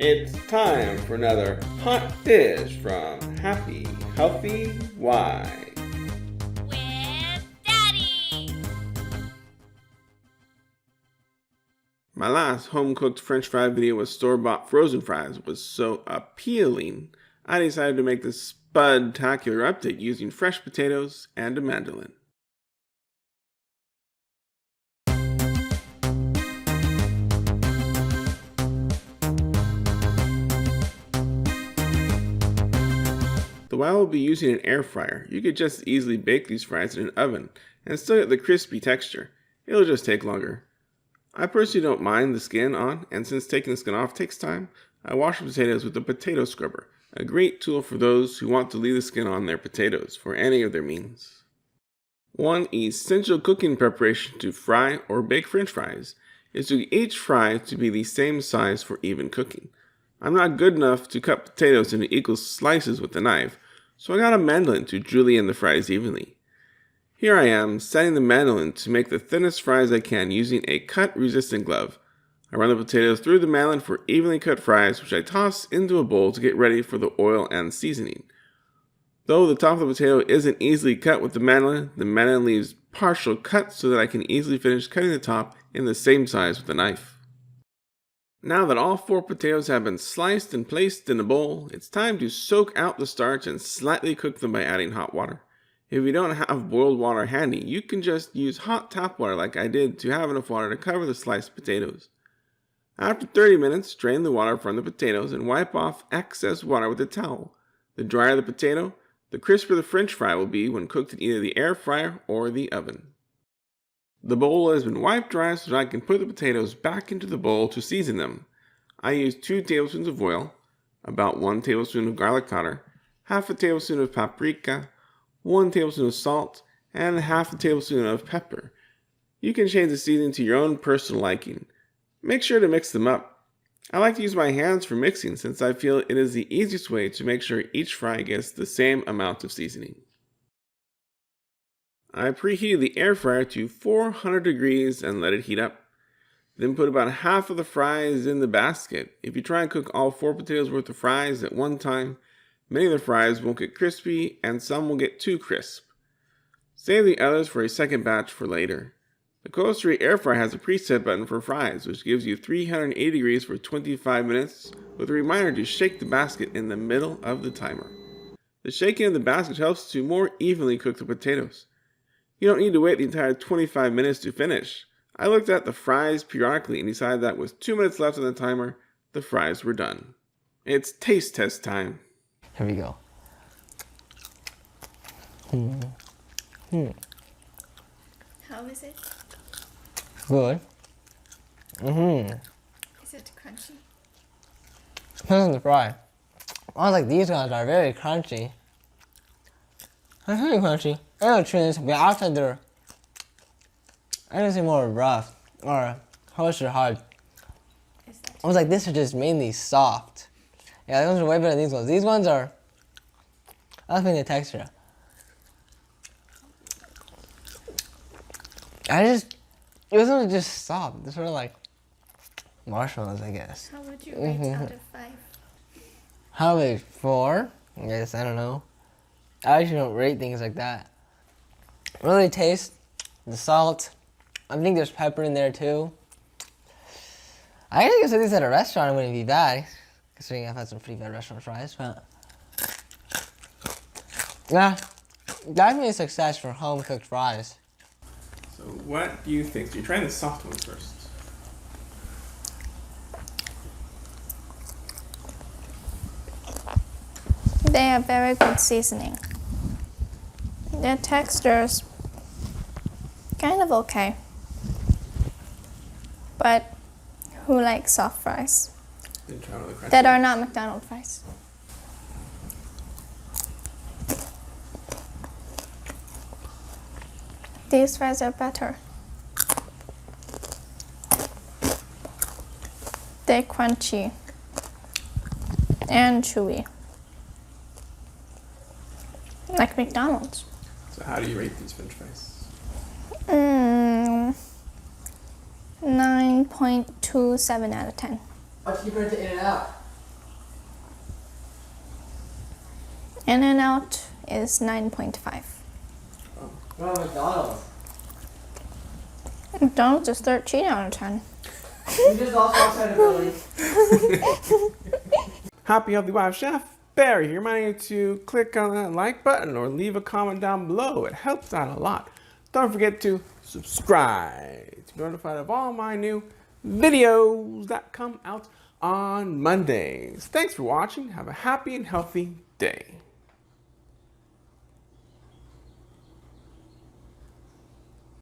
It's time for another hot dish from Happy Healthy Why. With Daddy! My last home-cooked French fry video with store-bought frozen fries was so appealing, I decided to make this spud-tacular update using fresh potatoes and a mandolin. Though I will be using an air fryer, you could just as easily bake these fries in an oven and still get the crispy texture. It'll just take longer. I personally don't mind the skin on, and since taking the skin off takes time, I wash the potatoes with a potato scrubber, a great tool for those who want to leave the skin on their potatoes for any of their means. One essential cooking preparation to fry or bake French fries is to get each fry to be the same size for even cooking. I'm not good enough to cut potatoes into equal slices with a knife, so I got a mandolin to julienne the fries evenly. Here I am, setting the mandolin to make the thinnest fries I can using a cut-resistant glove. I run the potatoes through the mandolin for evenly cut fries, which I toss into a bowl to get ready for the oil and seasoning. Though the top of the potato isn't easily cut with the mandolin leaves partial cuts so that I can easily finish cutting the top in the same size with a knife. Now that all 4 potatoes have been sliced and placed in a bowl, it's time to soak out the starch and slightly cook them by adding hot water. If you don't have boiled water handy, you can just use hot tap water like I did to have enough water to cover the sliced potatoes. After 30 minutes, drain the water from the potatoes and wipe off excess water with a towel. The drier the potato, the crisper the French fry will be when cooked in either the air fryer or the oven. The bowl has been wiped dry so that I can put the potatoes back into the bowl to season them. I use 2 tablespoons of oil, about 1 tablespoon of garlic powder, half a tablespoon of paprika, 1 tablespoon of salt, and half a tablespoon of pepper. You can change the seasoning to your own personal liking. Make sure to mix them up. I like to use my hands for mixing since I feel it is the easiest way to make sure each fry gets the same amount of seasoning. I preheated the air fryer to 400 degrees and let it heat up. Then put about half of the fries in the basket. If you try and cook all 4 potatoes worth of fries at one time, many of the fries won't get crispy and some will get too crisp. Save the others for a second batch for later. The Cosori air fryer has a preset button for fries, which gives you 380 degrees for 25 minutes with a reminder to shake the basket in the middle of the timer. The shaking of the basket helps to more evenly cook the potatoes. You don't need to wait the entire 25 minutes to finish. I looked at the fries periodically and decided that with 2 minutes left on the timer, the fries were done. It's taste test time. Here we go. How is it? Good. Is it crunchy? Depends on the fry. I was like, these ones are very crunchy. They're very crunchy. I know chew this, but after they're, I don't say more rough or harsh or hard. I was like, this is just mainly soft. Yeah, these ones are way better than these ones. These ones are, I was thinking the texture. This one is just soft. They're sort of like marshmallows, I guess. How would you rate out of 5? How about 4? I guess, I don't know. I actually don't rate things like that. Really taste the salt. I think there's pepper in there too. I guess if these at a restaurant it wouldn't be bad, considering I've had some pretty bad restaurant fries, but yeah, definitely a success for home cooked fries. So what do you think? So you're trying the soft ones first. They are very good seasoning. Their texture's kind of okay. But who likes soft fries? That are not McDonald's fries. These fries are better. They're crunchy and chewy. Like McDonald's. So how do you rate these French fries? 9.27 out of 10. Much cheaper to In-N-Out. In-N-Out is 9.5. What about McDonald's? McDonald's is 13 out of 10. We just lost outside of Philly. Happy Healthy Wife Chef Barry here. Reminding you to click on that like button or leave a comment down below. It helps out a lot. Don't forget to subscribe to be notified of all my new videos that come out on Mondays. Thanks for watching. Have a happy and healthy day.